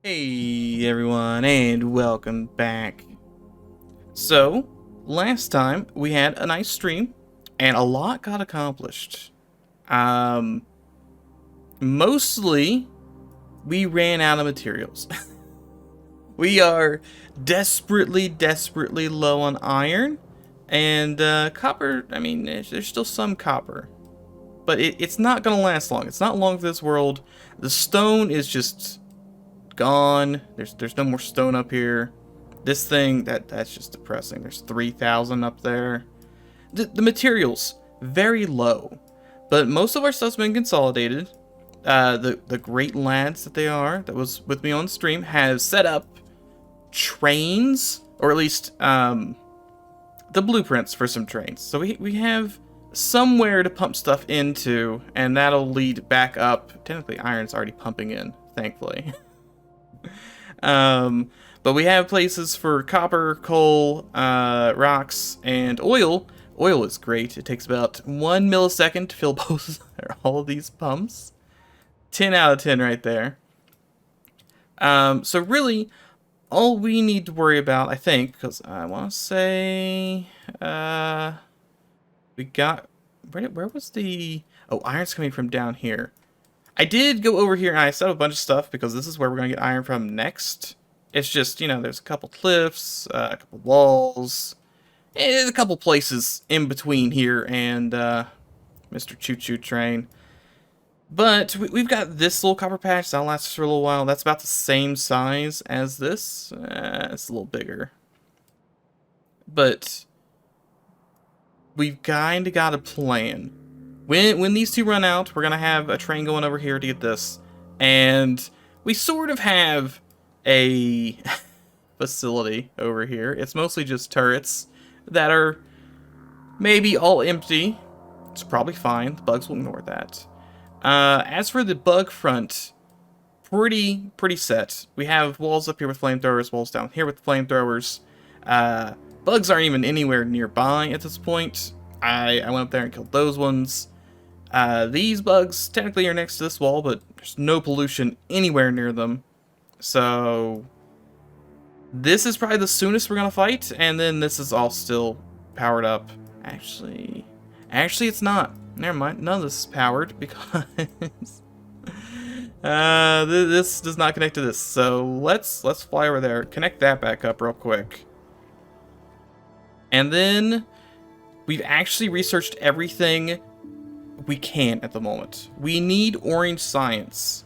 Hey everyone, and welcome back. So, last time we had a nice stream, and a lot got accomplished. Um, Mostly, we ran out of materials. We are desperately low on iron, and copper, I mean, there's still some copper. But it's not gonna last long. It's not long for this world. The stone is just gone. There's no more stone up here. This thing that's just depressing. There's 3,000 up there. The materials very low, but most of our stuff's been consolidated. The great lads that they are that was with me on stream have set up trains, or at least the blueprints for some trains. So we have somewhere to pump stuff into, and that'll lead back up. Technically, iron's already pumping in, thankfully. But we have places for copper, coal, rocks, and oil. Oil is great. It takes about 1 millisecond to fill both all of these pumps. 10 out of 10 right there. So really, all we need to worry about, I think, because I want to say, we got, where was the, oh, iron's coming from down here. I did go over here and I set up a bunch of stuff because this is where we're going to get iron from next. It's just, you know, there's a couple cliffs, a couple walls, and there's a couple places in between here and Mr. Choo Choo Train. But we've got this little copper patch that'll last us for a little while. That's about the same size as this. It's a little bigger. But we've kind of got a plan. When these two run out, we're going to have a train going over here to get this. And we sort of have a facility over here. It's mostly just turrets that are maybe all empty. It's probably fine. The bugs will ignore that. As for the bug front, pretty set. We have walls up here with flamethrowers, walls down here with flamethrowers. Bugs aren't even anywhere nearby at this point. I went up there and killed those ones. These bugs technically are next to this wall, but there's no pollution anywhere near them. So this is probably the soonest we're gonna fight, and then this is all still powered up. Actually it's not. Never mind. None of this is powered because this does not connect to this. So let's fly over there, connect that back up real quick, and then we've actually researched everything we can at the moment. We need orange science,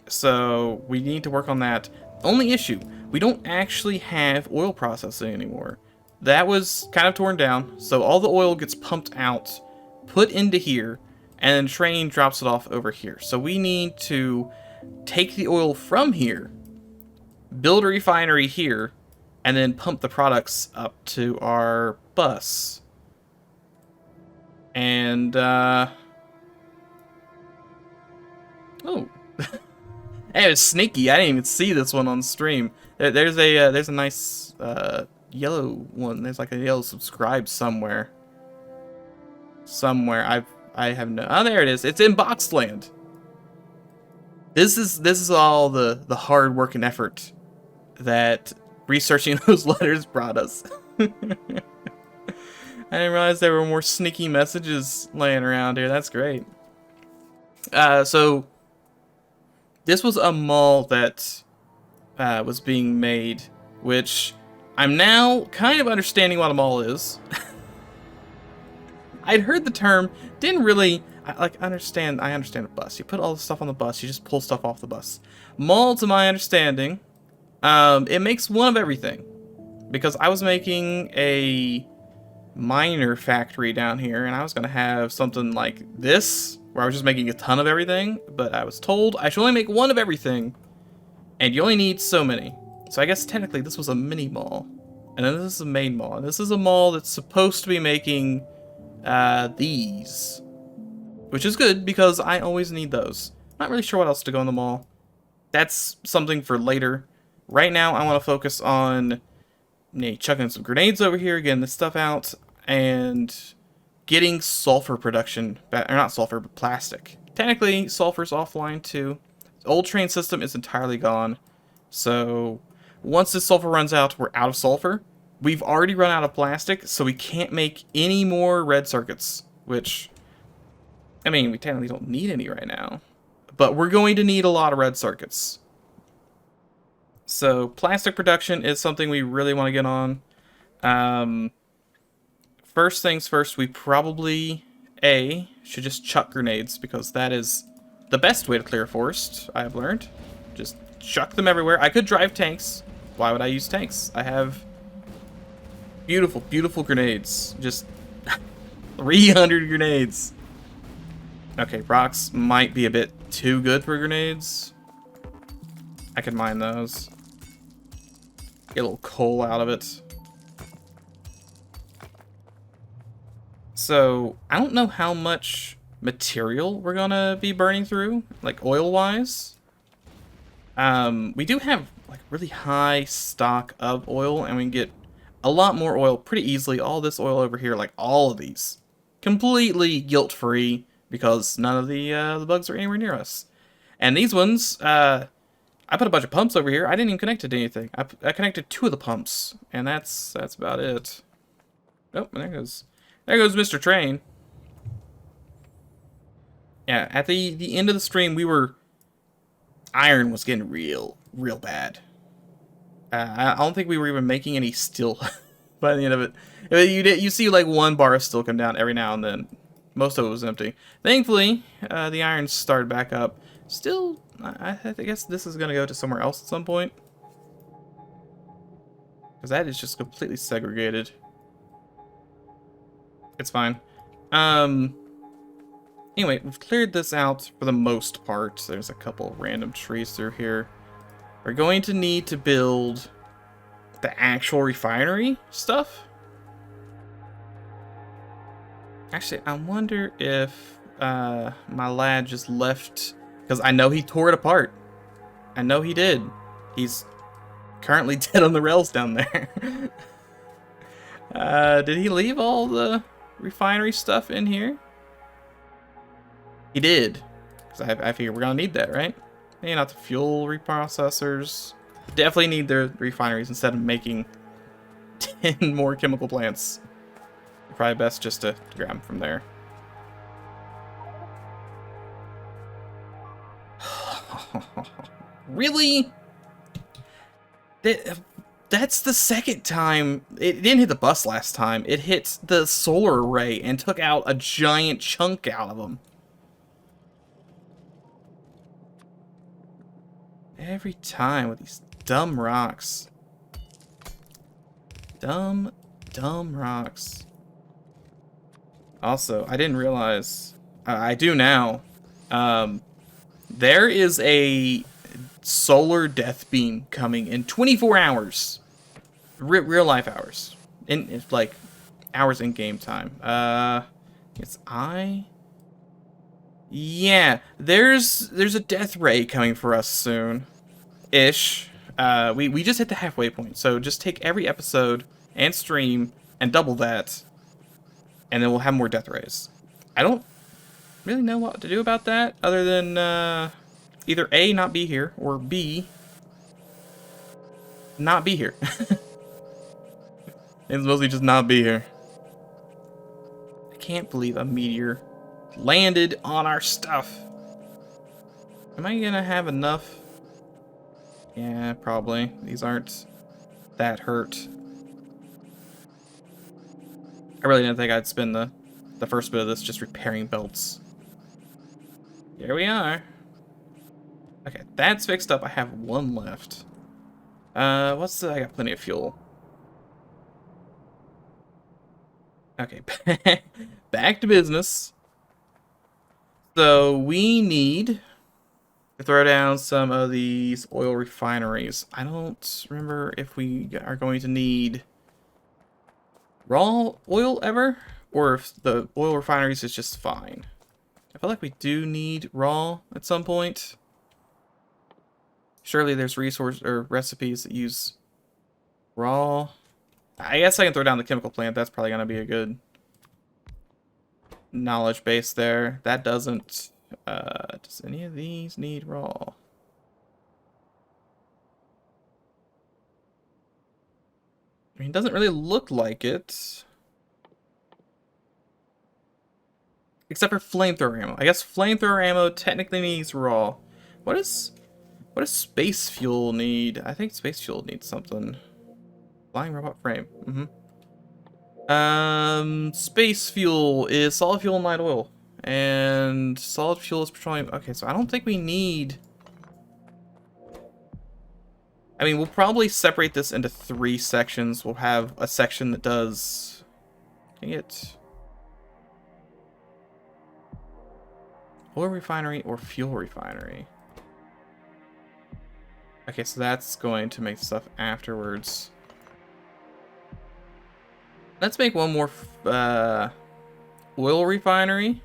so we need to work on that. Only issue, we don't actually have oil processing anymore. That was kind of torn down, so all the oil gets pumped out, put into here, and then train drops it off over here. So we need to take the oil from here, build a refinery here, and then pump the products up to our bus. And oh, hey, it was sneaky. I didn't even see this one on stream. There's a nice yellow one. There's like a yellow subscribe somewhere. I have no. Oh, there it is. It's in Boxland. This is all the hard work and effort that researching those letters brought us. I didn't realize there were more sneaky messages laying around here. That's great. So this was a mall that was being made, which I'm now kind of understanding what a mall is. I'd heard the term, didn't really understand. I understand a bus. You put all the stuff on the bus, you just pull stuff off the bus. Mall, to my understanding, it makes one of everything. Because I was making a miner factory down here, and I was gonna have something like this, where I was just making a ton of everything, but I was told I should only make one of everything, and you only need so many. So I guess technically this was a mini mall, and then this is a main mall, and this is a mall that's supposed to be making these, which is good because I always need those. Not really sure what else to go in the mall. That's something for later. Right now I want to focus on chucking some grenades over here, getting this stuff out, and getting sulfur production, or not sulfur, but plastic. Technically, sulfur's offline too. The old train system is entirely gone, So once this sulfur runs out, we're out of sulfur. We've already run out of plastic, so we can't make any more red circuits, which, I mean, we technically don't need any right now. But we're going to need a lot of red circuits. So plastic production is something we really want to get on. First things first, we probably, should just chuck grenades, because that is the best way to clear a forest, I have learned. Just chuck them everywhere. I could drive tanks. Why would I use tanks? I have beautiful, beautiful grenades. Just 300 grenades. Okay, rocks might be a bit too good for grenades. I can mine those. Get a little coal out of it. So, I don't know how much material we're gonna be burning through, like oil-wise. We do have like really high stock of oil, and we can get a lot more oil pretty easily. All this oil over here, like all of these, completely guilt-free because none of the bugs are anywhere near us. And these ones, I put a bunch of pumps over here. I didn't even connect it to anything. I connected 2 of the pumps, and that's about it. Oh, there goes Mr. Train. Yeah, at the end of the stream, iron was getting real bad. I don't think we were even making any steel by the end of it. You see like 1 bar of steel come down every now and then. Most of it was empty. Thankfully, the iron started back up. Still, I guess this is gonna go to somewhere else at some point, because that is just completely segregated. It's fine. Anyway, we've cleared this out for the most part. There's a couple random trees through here. We're going to need to build the actual refinery stuff. Actually, I wonder if my lad just left, because I know he tore it apart. I know he did. He's currently dead on the rails down there. Did he leave all the refinery stuff in here? He did. Because I figure we're going to need that, right? Maybe not the fuel reprocessors. Definitely need the refineries instead of making 10 more chemical plants. Probably best just to grab them from there. Really? That's the second time. It didn't hit the bus last time. It hit the solar array and took out a giant chunk out of them. Every time with these dumb rocks. Dumb rocks. Also, I didn't realize, I do now, there is a solar death beam coming in 24 hours. Real life hours. It's like hours in game time. Yeah, there's a death ray coming for us soon. Ish. We just hit the halfway point, so just take every episode and stream and double that, and then we'll have more death rays. I don't really know what to do about that, other than either A, not be here, or B, not be here. It's mostly just not be here. I can't believe a meteor landed on our stuff. Am I gonna have enough? Yeah, probably. These aren't that hurt. I really didn't think I'd spend the first bit of this just repairing belts. Here we are. Okay, that's fixed up. I have 1 left. I got plenty of fuel. Okay, back to business. So we need to throw down some of these oil refineries. I don't remember if we are going to need raw oil ever, or if the oil refineries is just fine. I feel like we do need raw at some point. Surely there's resource or recipes that use raw. I guess I can throw down the chemical plant. That's probably gonna be a good knowledge base there. That doesn't. Does any of these need raw? I mean, it doesn't really look like it. Except for flamethrower ammo. I guess flamethrower ammo technically needs raw. What does space fuel need? I think space fuel needs something. Flying robot frame. Space fuel is solid fuel and light oil. And solid fuel is petroleum. Okay, so I don't think we need... I mean, we'll probably separate this into 3 sections. We'll have a section that does... Dang it. Oil refinery or fuel refinery. Okay, so that's going to make stuff afterwards. Let's make one more oil refinery.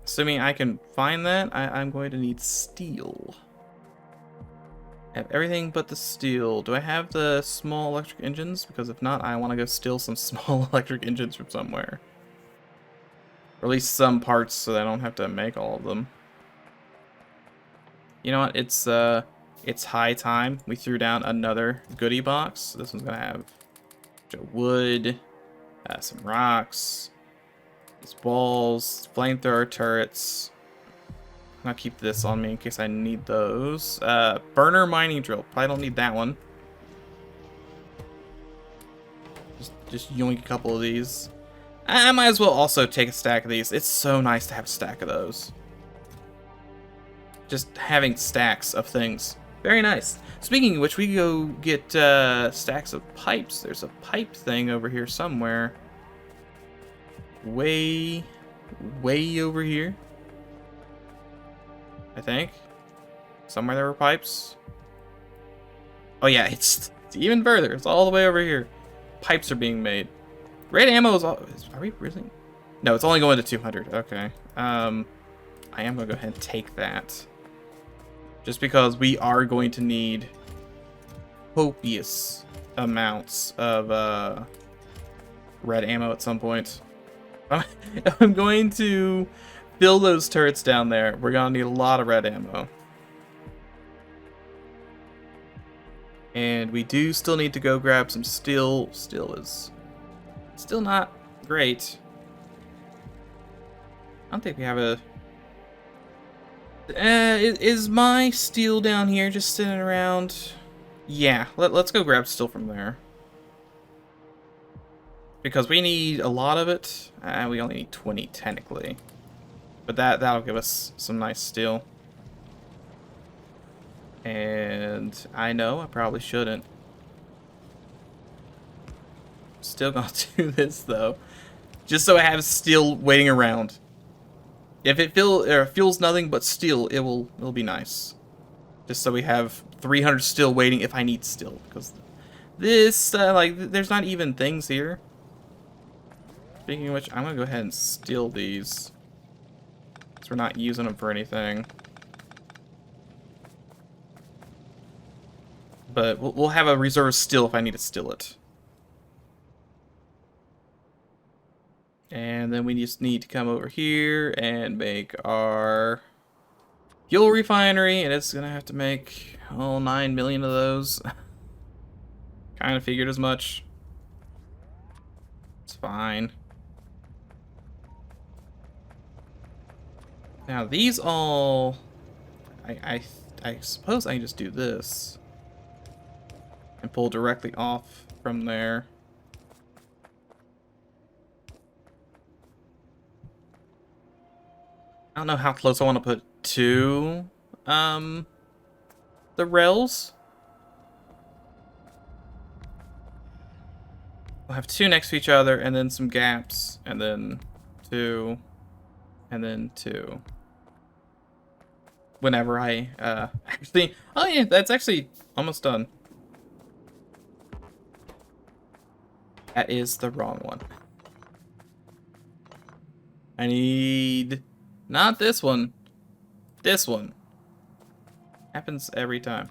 Assuming I can find that, I'm going to need steel. I have everything but the steel. Do I have the small electric engines? Because if not, I want to go steal some small electric engines from somewhere. Or at least some parts so that I don't have to make all of them. You know what? It's high time we threw down another goodie box. This one's gonna have wood, some rocks, these balls, flamethrower turrets. I'm gonna keep this on me in case I need those. Burner mining drill. Probably don't need that one. Just yoink a couple of these. I might as well also take a stack of these. It's so nice to have a stack of those. Just having stacks of things. Very nice. Speaking of which, we go get stacks of pipes. There's a pipe thing over here somewhere. Way over here. I think. Somewhere there were pipes. Oh yeah, it's even further. It's all the way over here. Pipes are being made. Red ammo is all... Are we really... No, it's only going to 200. Okay. I am going to go ahead and take that. Just because we are going to need copious amounts of red ammo at some point. I'm going to fill those turrets down there. We're going to need a lot of red ammo. And we do still need to go grab some steel. Steel is still not great. I don't think we have a... is my steel down here just sitting around? Yeah, let's go grab steel from there. Because we need a lot of it. We only need 20 technically. But that'll give us some nice steel. And I know I probably shouldn't. Still gonna do this though. Just so I have steel waiting around. If it fuels nothing but steel, it'll be nice. Just so we have 300 steel waiting if I need steel. Because this, there's not even things here. Speaking of which, I'm gonna go ahead and steal these. Because we're not using them for anything. But we'll have a reserve of steel if I need to steal it. And then we just need to come over here and make our fuel refinery. And it's going to have to make, 9 million of those. Kind of figured as much. It's fine. Now these all... I suppose I can just do this. And pull directly off from there. I don't know how close I want to put to the rails. We'll have 2 next to each other and then some gaps and then 2 and then 2. Whenever I actually... Oh yeah, that's actually almost done. That is the wrong one. I need... Not this one. This one. Happens every time.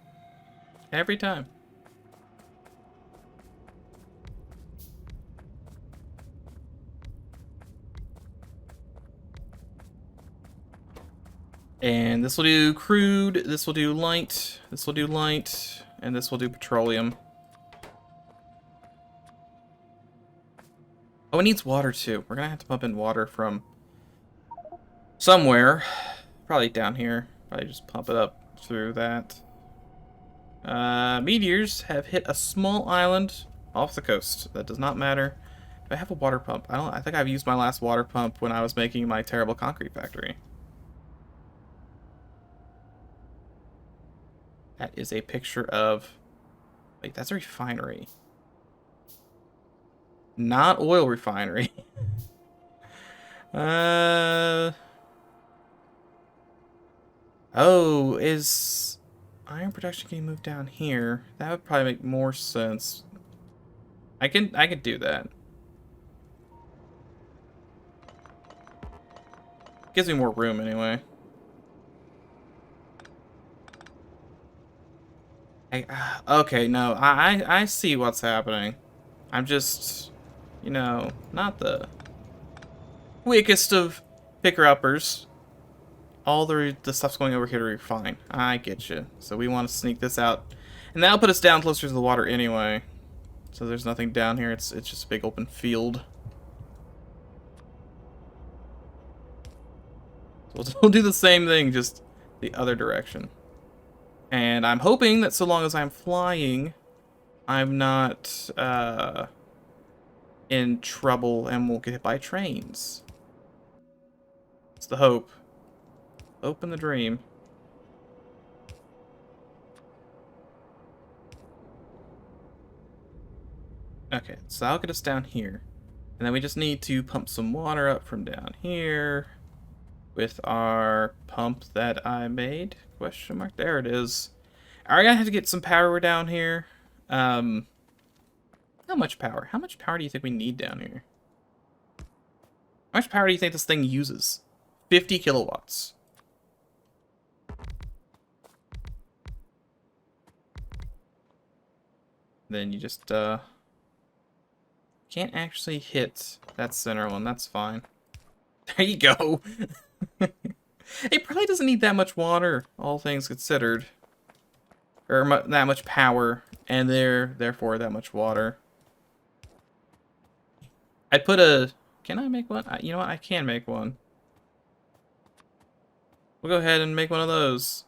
Every time. And this will do crude, this will do light, this will do light, and this will do petroleum. Oh, it needs water too. We're gonna have to pump in water from somewhere. Probably down here. Probably just pump it up through that. Meteors have hit a small island off the coast. That does not matter. Do I have a water pump? I think I've used my last water pump when I was making my terrible concrete factory. That is a picture of... Wait, that's a refinery. Not oil refinery. Oh, is iron production getting moved down here? That would probably make more sense. I could do that. Gives me more room anyway. Okay, no, I see what's happening. I'm just, you know, not the quickest of picker-uppers. All the stuff's going over here to refine. I get you. So we want to sneak this out. And that'll put us down closer to the water anyway. So there's nothing down here. It's just a big open field. So we'll do the same thing, just the other direction. And I'm hoping that so long as I'm flying, I'm not in trouble and won't get hit by trains. It's the hope. Hope and the dream. Okay, so that'll get us down here. And then we just need to pump some water up from down here with our pump that I made. Question mark. There it is. Alright, I have to get some power down here. How much power? How much power do you think we need down here? How much power do you think this thing uses? 50 kilowatts. Then you just, can't actually hit that center one. That's fine. There you go. It probably doesn't need that much water, all things considered. Or that much power, and therefore that much water. I'd put a... Can I make one? You know what? I can make one. We'll go ahead and make one of those.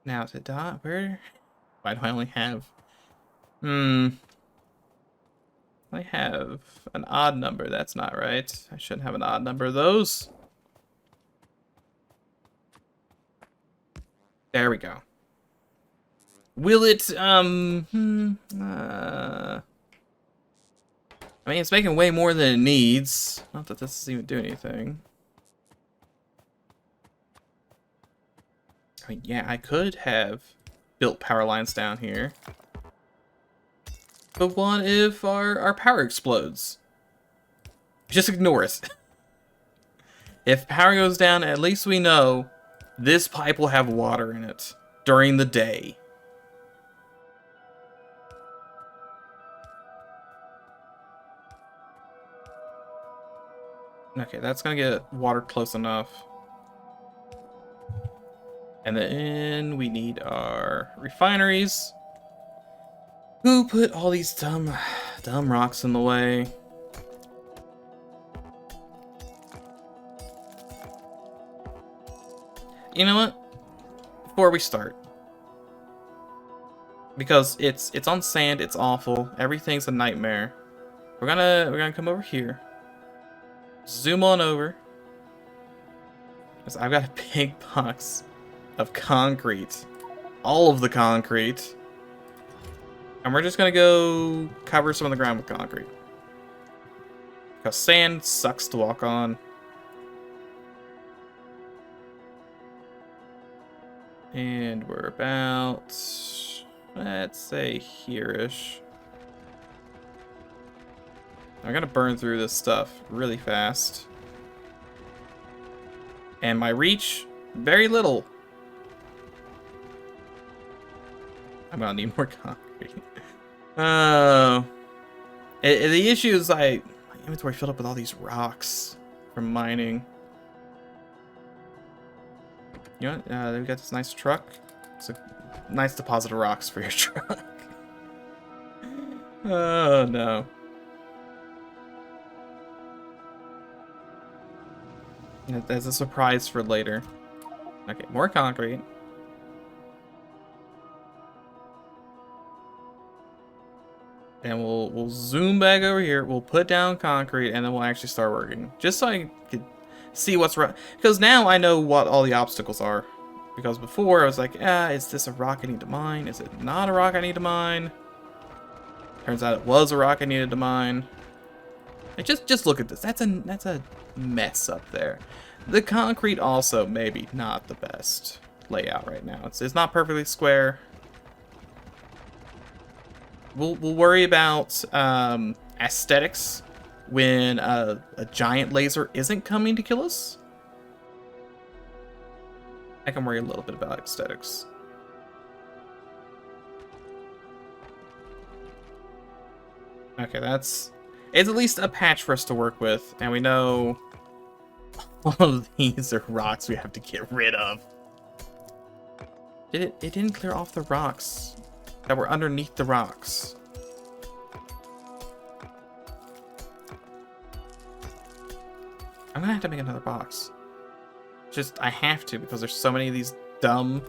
Now, to dot, where... Why do I only have... I have an odd number. That's not right. I shouldn't have an odd number of those. There we go. Will it, I mean, it's making way more than it needs. Not that this doesn't even do anything. I mean, yeah, I could have built power lines down here. But what if our power explodes? Just ignore it. If power goes down, at least we know this pipe will have water in it during the day. Okay, that's gonna get water close enough. And then we need our refineries. Who put all these dumb rocks in the way? You know what? Before we start, because it's on sand, it's awful. Everything's a nightmare. We're gonna come over here. Zoom on over. Because I've got a big box of concrete. All of the concrete. And we're just gonna go cover some of the ground with concrete. Because sand sucks to walk on. And we're about, let's say, here-ish. I'm gonna burn through this stuff really fast. And my reach, very little. I'm gonna need more concrete. Oh. The issue is my inventory filled up with all these rocks from mining. You know what? We got this nice truck. It's a nice deposit of rocks for your truck. Oh, no. That's a surprise for later. Okay, more concrete. And we'll zoom back over here. We'll put down concrete, and then we'll actually start working. Just so I could see what's right. Because now I know what all the obstacles are. Because before I was like, is this a rock I need to mine? Is it not a rock I need to mine? Turns out it was a rock I needed to mine. And just look at this. That's a mess up there. The concrete also maybe not the best layout right now. It's not perfectly square. We'll worry about aesthetics when a giant laser isn't coming to kill us. I can worry a little bit about aesthetics. Okay, it's at least a patch for us to work with, and we know all of these are rocks we have to get rid of. It didn't clear off the rocks that were underneath the rocks. I'm gonna have to make another box. Just, I have to, because there's so many of these dumb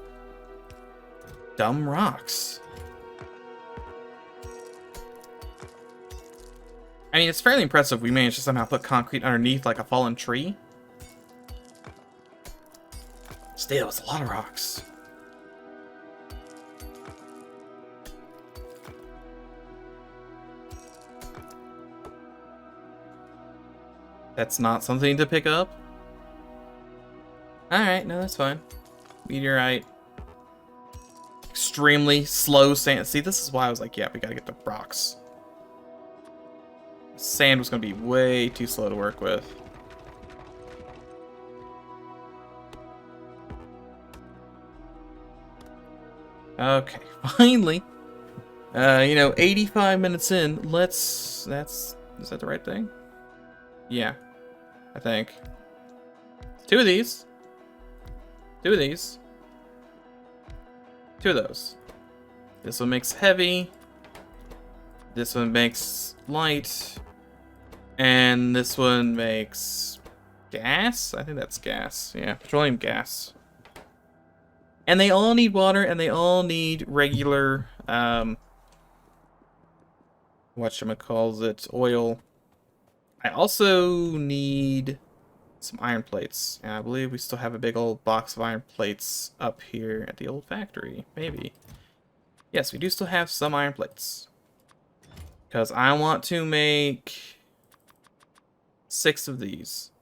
rocks. I mean, it's fairly impressive we managed to somehow put concrete underneath like a fallen tree. Still, it's a lot of rocks. That's not something to pick up? Alright, no, that's fine. Meteorite. Extremely slow sand. See, this is why I was like, yeah, we gotta get the rocks. Sand was gonna be way too slow to work with. Okay, finally. 85 minutes in. Is that the right thing? Yeah, I think. Two of these. Two of these. Two of those. This one makes heavy. This one makes light. And this one makes gas? I think that's gas. Yeah, petroleum gas. And they all need water, and they all need regular, whatchamacallit, oil. I also need some iron plates. And I believe we still have a big old box of iron plates up here at the old factory. Maybe. Yes, we do still have some iron plates. Because I want to make 6 of these.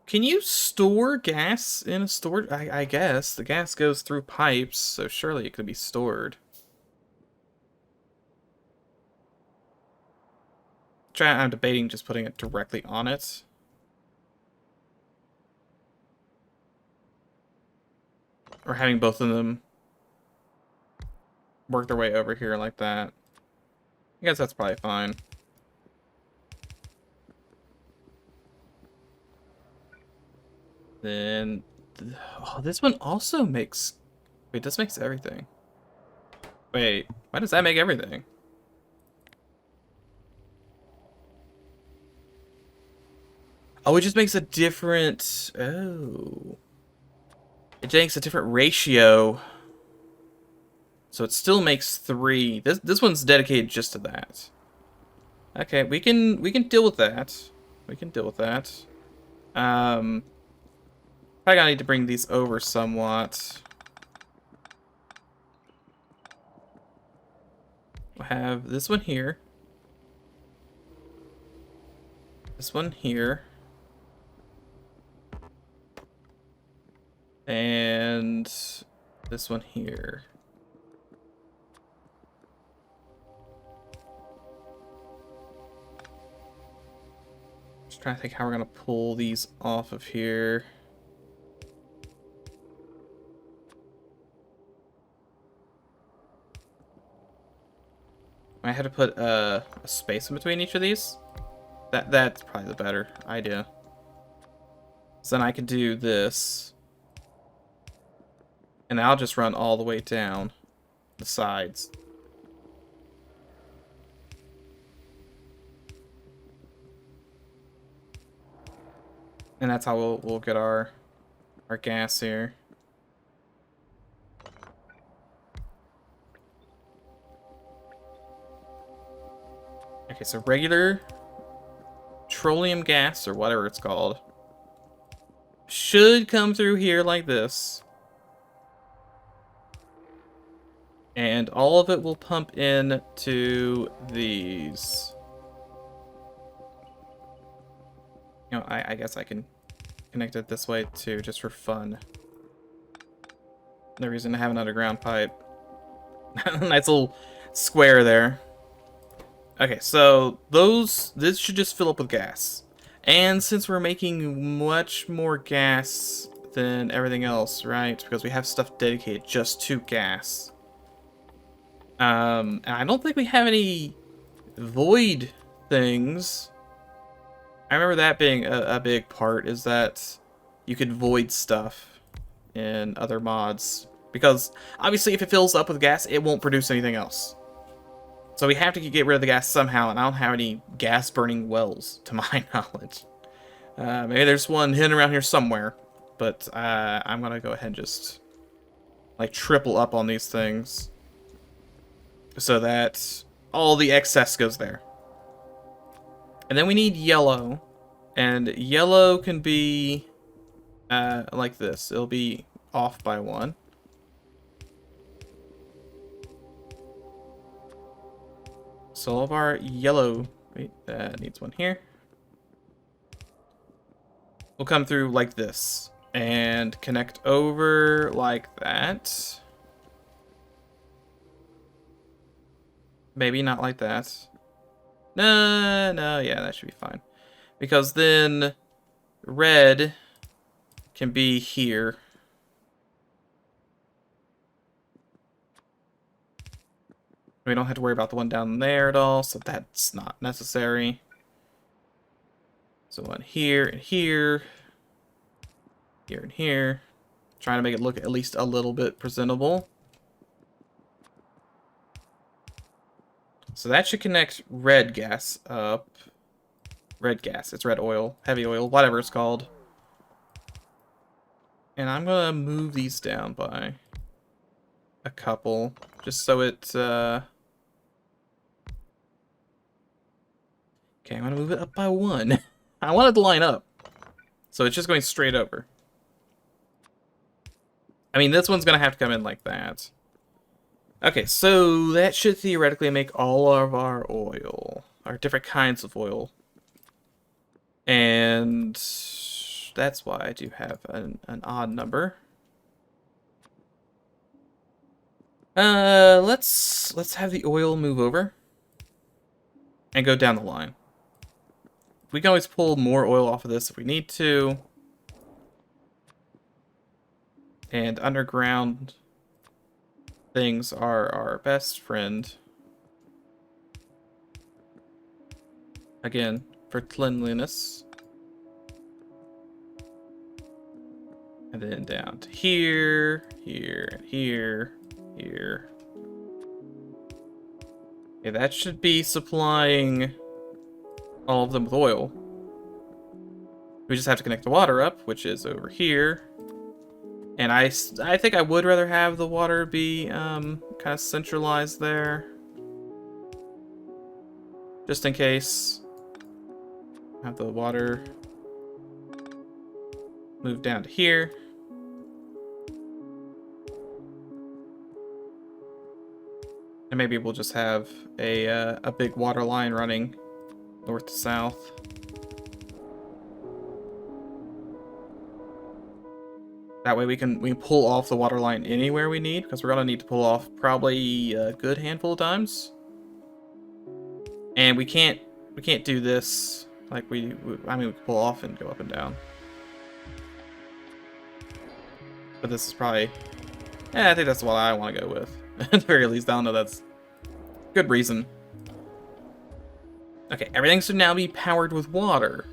Can you store gas in a storage? I guess. The gas goes through pipes, so surely it could be stored. I'm debating just putting it directly on it. Or having both of them work their way over here like that. I guess that's probably fine. Then, oh, this one also makes, wait, this makes everything. Wait, why does that make everything? Oh, it just makes a different, oh. It makes a different ratio. So it still makes 3. This one's dedicated just to that. Okay, we can deal with that. We can deal with that. Probably gonna need to bring these over somewhat. We'll have this one here. This one here. And this one here. Just trying to think how we're gonna pull these off of here. I had to put a space in between each of these. That's probably the better idea. So then I can do this. And I'll just run all the way down the sides. And that's how we'll get our gas here. Okay, so regular petroleum gas, or whatever it's called, should come through here like this. And all of it will pump in to these. You know, I guess I can connect it this way too, just for fun. No reason to have an underground pipe. Nice little square there. Okay, so this should just fill up with gas. And since we're making much more gas than everything else, right? Because we have stuff dedicated just to gas. And I don't think we have any void things. I remember that being a big part, is that you could void stuff in other mods. Because, obviously, if it fills up with gas, it won't produce anything else. So we have to get rid of the gas somehow, and I don't have any gas-burning wells, to my knowledge. Maybe there's one hidden around here somewhere, but I'm gonna go ahead and just, like, triple up on these things. So that all the excess goes there. And then we need yellow. And yellow can be like this. It'll be off by 1. So all of our yellow... Wait, that needs one here. Will come through like this. And connect over like that. Maybe not like that. No, yeah, that should be fine. Because then red can be here. We don't have to worry about the one down there at all, so that's not necessary. So one here and here. Here and here. Trying to make it look at least a little bit presentable. So that should connect red gas up. Red gas, it's red oil, heavy oil, whatever it's called. And I'm gonna move these down by a couple, just so it, okay, I'm gonna move it up by 1. I want it to line up. So it's just going straight over. I mean, this one's gonna have to come in like that. Okay, so that should theoretically make all of our oil, our different kinds of oil. And that's why I do have an odd number. Let's have the oil move over and go down the line. We can always pull more oil off of this if we need to. And underground things are our best friend. Again, for cleanliness. And then down to here, here, here, here. Okay, that should be supplying all of them with oil. We just have to connect the water up, which is over here. And I think I would rather have the water be kind of centralized there. Just in case. Have the water move down to here. And maybe we'll just have a big water line running north to south. That way we can pull off the water line anywhere we need, because we're gonna need to pull off probably a good handful of times. And we can't do this like I mean we can pull off and go up and down. But this is probably, I think that's what I want to go with. At the very least, I don't know, that's good reason. Okay, everything should now be powered with water.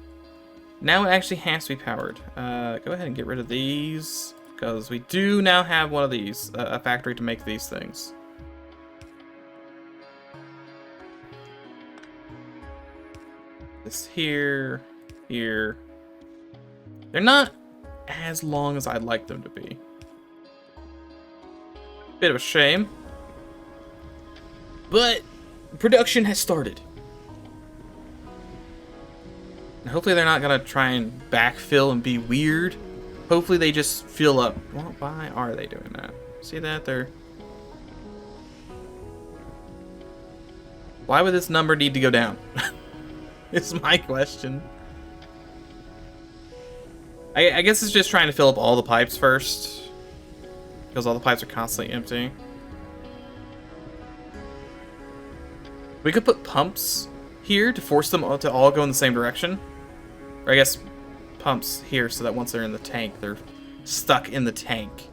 Now it actually has to be powered. Go ahead and get rid of these, because we do now have one of these, a factory to make these things. This here, here. They're not as long as I'd like them to be. Bit of a shame. But production has started. Hopefully they're not gonna try and backfill and be weird. Hopefully they just fill up. Well, why are they doing that? See that? Why would this number need to go down? Is my question. I guess it's just trying to fill up all the pipes first, because all the pipes are constantly empty. We could put pumps here to force them to all go in the same direction. Or I guess pumps here so that once they're in the tank, they're stuck in the tank.